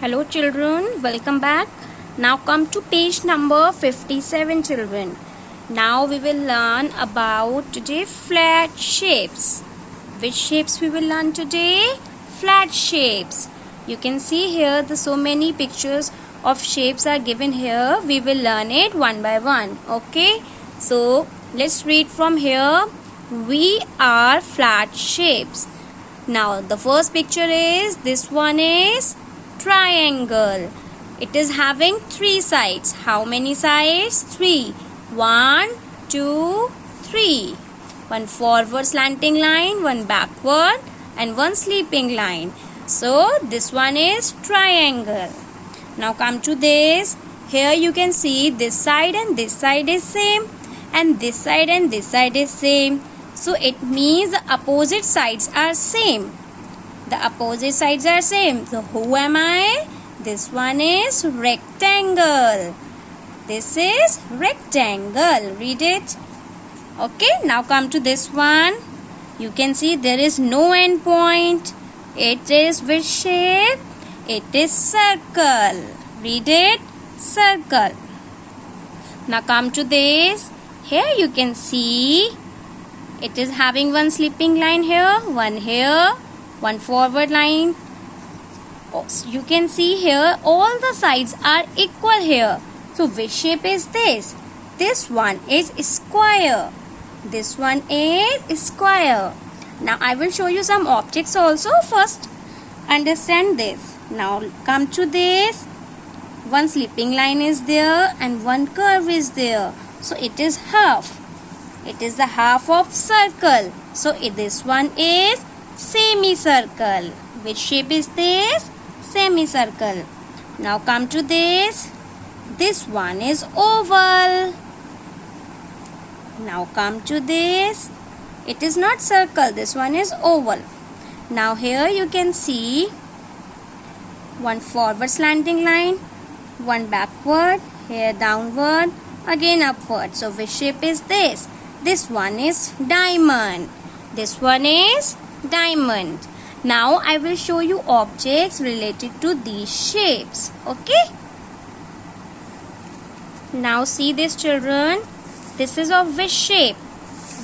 Hello children, welcome back. Now come to page number 57 children. Now we will learn about today flat shapes. Which shapes we will learn today? Flat shapes. You can see here the so many pictures of shapes are given here. We will learn it one by one. Okay. So let's read from here. We are flat shapes. Now the first picture is this one is triangle. It is having three sides. How many sides? Three. 1, 2, 3. One forward slanting line, one backward, and one sleeping line. So this one is triangle. Now come to this. Here you can see this side and this side is same, and this side and this side is same. So it means the opposite sides are same. The opposite sides are same. So who am I? This one is rectangle. This is rectangle. Read it. Okay. Now come to this one. You can see there is no end point. It is which shape? It is circle. Read it. Circle. Now come to this. Here you can see it is having one sleeping line here, one forward line. You can see here all the sides are equal here. So which shape is this? This one is square. This one is square. Now I will show you some objects also. First understand this. Now come to this. One sleeping line is there and one curve is there. So it is half. It is the half of circle. So this one is semicircle. Which shape is this? Semicircle. Now come to this. This one is oval. Now come to this. It is not circle. This one is oval. Now here you can see one forward slanting line, one backward, here downward, again upward. So which shape is this? This one is diamond. This one is diamond. Now I will show you objects related to these shapes. Okay. Now see this children. This is of which shape?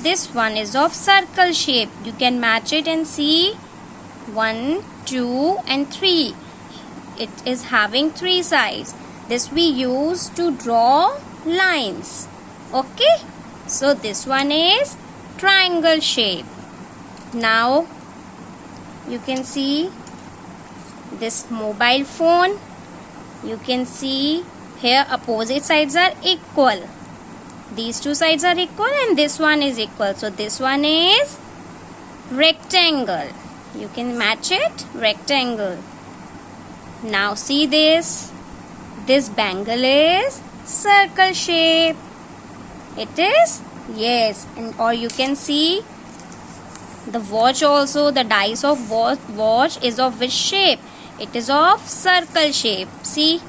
This one is of circle shape. You can match it and see 1, 2 and 3. It is having three sides. This we use to draw lines. Okay. So this one is triangle shape. Now you can see this mobile phone. You can see here opposite sides are equal. These two sides are equal and this one is equal. So this one is rectangle. You can match it. Rectangle. Now see this. This bangle is circle shape. It is? Yes. And or you can see the watch also. The dice of watch is of which shape? It is of circle shape. See?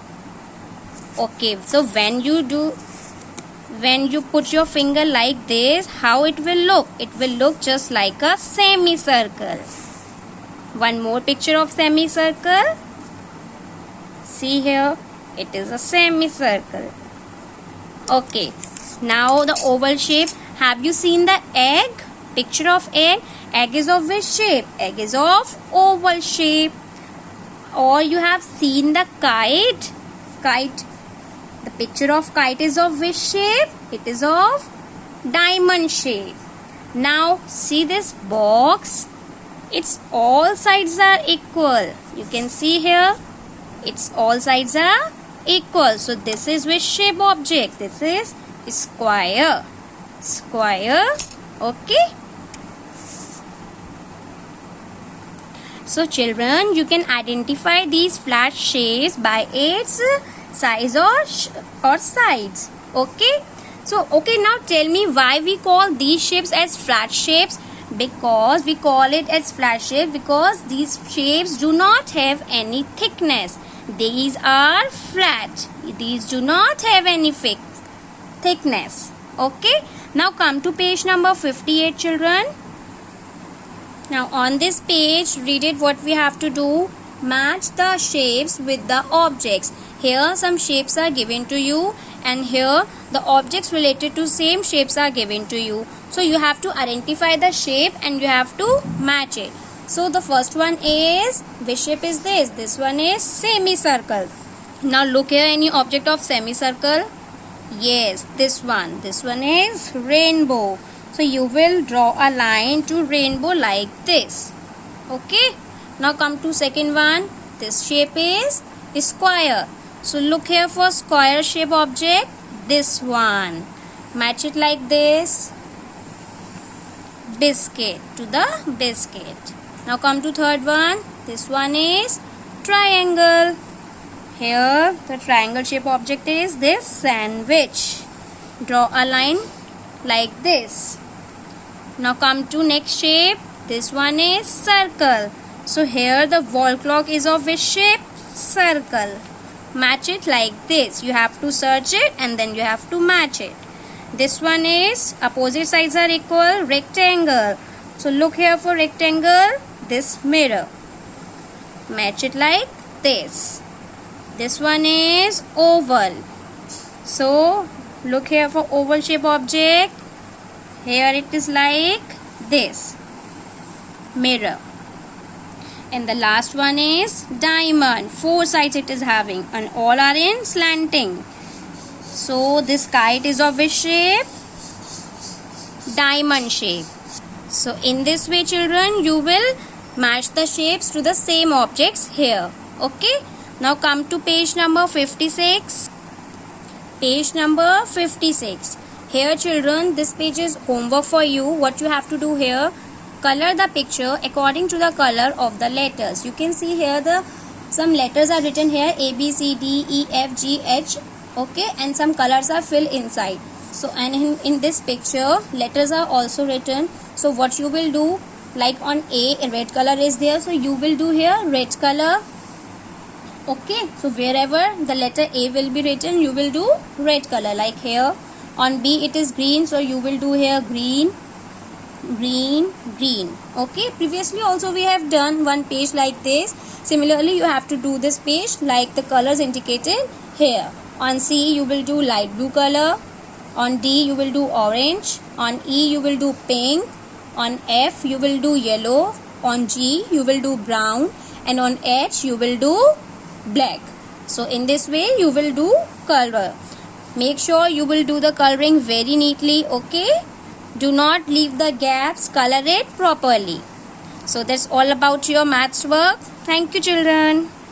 Okay. So when you put your finger like this, how it will look? It will look just like a semicircle. One more picture of semicircle. See here. It is a semicircle. Okay. Now the oval shape. Have you seen the egg? Picture of egg. Egg is of which shape? Egg is of oval shape. Or you have seen the kite. Kite. The picture of kite is of which shape? It is of diamond shape. Now see this box. Its all sides are equal. You can see here. Its all sides are equal. So this is which shape object? This is square. Square. Okay. So children, you can identify these flat shapes by its size or sides. Okay. So okay, now tell me why we call these shapes as flat shapes. Because we call it as flat shape because these shapes do not have any thickness. These are flat. These do not have any thickness. Okay. Now come to page number 58 children. Now on this page, read it what we have to do. match the shapes with the objects. Here some shapes are given to you, and here the objects related to same shapes are given to you. So you have to identify the shape and you have to match it. So the first one is, which shape is this? This one is semicircle. Now look here, any object of semicircle? Yes, this one. This one is rainbow. So you will draw a line to rainbow like this. Okay. Now come to second one. This shape is square. So look here for square shape object. This one. Match it like this. Biscuit to the biscuit. Now come to third one. This one is triangle. Here the triangle shape object is this sandwich. Draw a line like this. Now come to next shape. This one is circle. So here the wall clock is of which shape? Circle. Match it like this. You have to search it and then you have to match it. This one is opposite sides are equal, rectangle. So look here for rectangle. This mirror. Match it like this. This one is oval. So look here for oval shape object. Here it is like this. Mirror. And the last one is diamond. 4 sides it is having and all are in slanting. So this kite is of which shape? Diamond shape. So in this way children, you will match the shapes to the same objects here. Okay. Now come to page number 56. Page number 56. Here children, this page is homework for you. What you have to do here, color the picture according to the color of the letters. You can see here some letters are written here, A, B, C, D, E, F, G, H. Okay, and some colors are filled inside. So and in this picture, letters are also written. So what you will do, like on A red color is there, so you will do here red color. Okay, so wherever the letter A will be written, you will do red color. Like here on B it is green, so you will do here green, green, green. Okay, previously also we have done one page like this. Similarly you have to do this page like the colors indicated here. On C you will do light blue color, on D you will do orange, on E you will do pink, on F you will do yellow, on G you will do brown, and on H you will do black. So in this way you will do color. Make sure you will do the coloring very neatly. Okay, do not leave the gaps, color it properly. So that's all about your maths work. Thank you children.